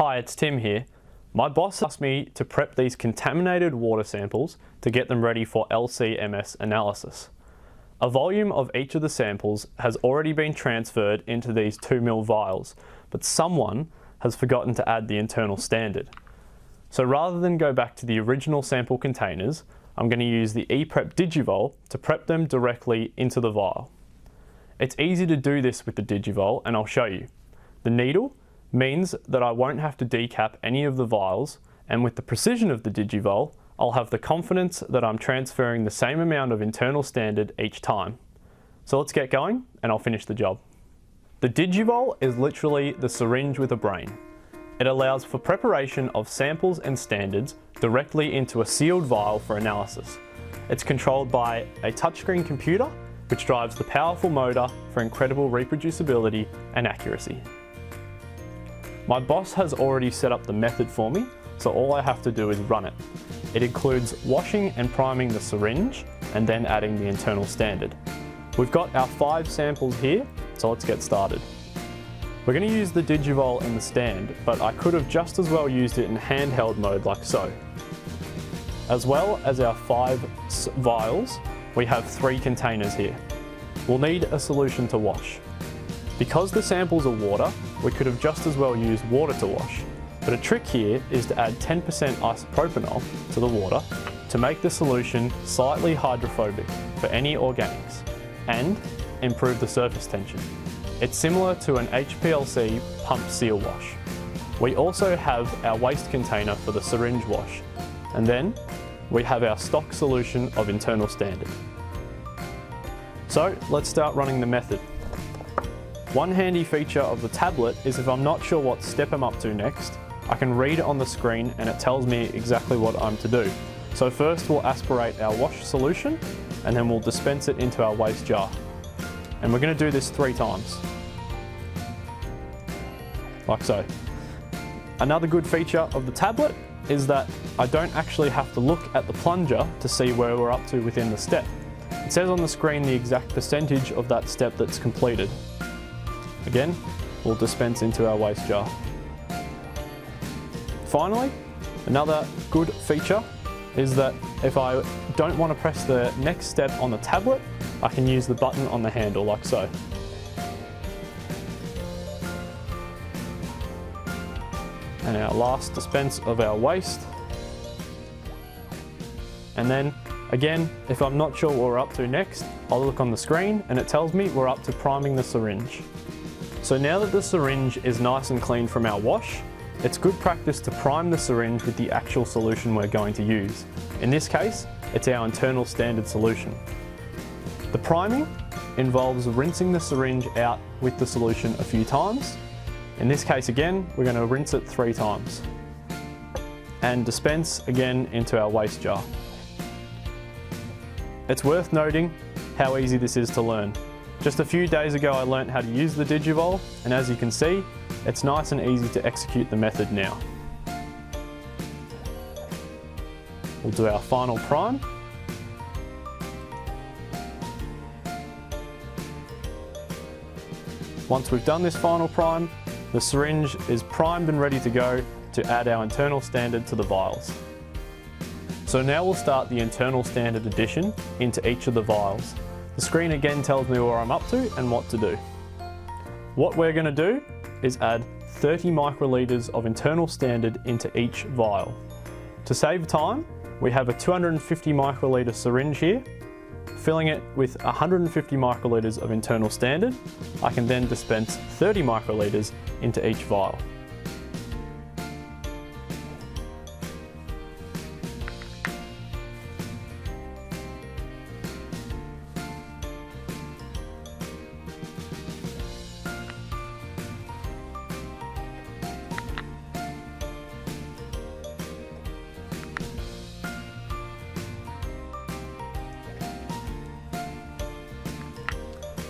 Hi, it's Tim here. My boss asked me to prep these contaminated water samples to get them ready for LC-MS analysis. A volume of each of the samples has already been transferred into these 2 ml vials, but someone has forgotten to add the internal standard. So rather than go back to the original sample containers, I'm going to use the ePrep digiVOL to prep them directly into the vial. It's easy to do this with the digiVOL, and I'll show you. The needle means that I won't have to decap any of the vials, and with the precision of the digiVOL, I'll have the confidence that I'm transferring the same amount of internal standard each time. So let's get going and I'll finish the job. The digiVOL is literally the syringe with a brain. It allows for preparation of samples and standards directly into a sealed vial for analysis. It's controlled by a touchscreen computer, which drives the powerful motor for incredible reproducibility and accuracy. My boss has already set up the method for me, so all I have to do is run it. It includes washing and priming the syringe and then adding the internal standard. We've got our 5 samples here, so let's get started. We're going to use the digiVOL in the stand, but I could have just as well used it in handheld mode like so. As well as our 5 vials, we have 3 containers here. We'll need a solution to wash. Because the samples are water, we could have just as well used water to wash. But a trick here is to add 10% isopropanol to the water to make the solution slightly hydrophobic for any organics and improve the surface tension. It's similar to an HPLC pump seal wash. We also have our waste container for the syringe wash, and then we have our stock solution of internal standard. So let's start running the method. One handy feature of the tablet is if I'm not sure what step I'm up to next, I can read it on the screen and it tells me exactly what I'm to do. So first we'll aspirate our wash solution and then we'll dispense it into our waste jar. And we're going to do this 3 times. Like so. Another good feature of the tablet is that I don't actually have to look at the plunger to see where we're up to within the step. It says on the screen the exact percentage of that step that's completed. Again, we'll dispense into our waste jar. Finally, another good feature is that if I don't want to press the next step on the tablet, I can use the button on the handle like so. And our last dispense of our waste. And then again, if I'm not sure what we're up to next, I'll look on the screen and it tells me we're up to priming the syringe. So now that the syringe is nice and clean from our wash, it's good practice to prime the syringe with the actual solution we're going to use. In this case, it's our internal standard solution. The priming involves rinsing the syringe out with the solution a few times. In this case again, we're going to rinse it 3 times. And dispense again into our waste jar. It's worth noting how easy this is to learn. Just a few days ago I learnt how to use the digiVOL, and as you can see, it's nice and easy to execute the method now. We'll do our final prime. Once we've done this final prime, the syringe is primed and ready to go to add our internal standard to the vials. So now we'll start the internal standard addition into each of the vials. The screen again tells me where I'm up to and what to do. What we're going to do is add 30 microliters of internal standard into each vial. To save time, we have a 250 microliter syringe here. Filling it with 150 microliters of internal standard, I can then dispense 30 microliters into each vial.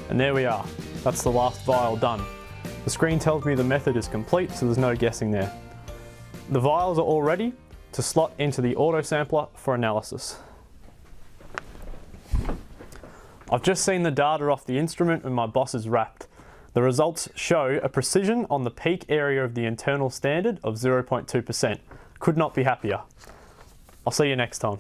And there we are, that's the last vial done. The screen tells me the method is complete, so there's no guessing there. The vials are all ready to slot into the autosampler for analysis. I've just seen the data off the instrument and my boss is wrapped. The results show a precision on the peak area of the internal standard of 0.2%. Could not be happier. I'll see you next time.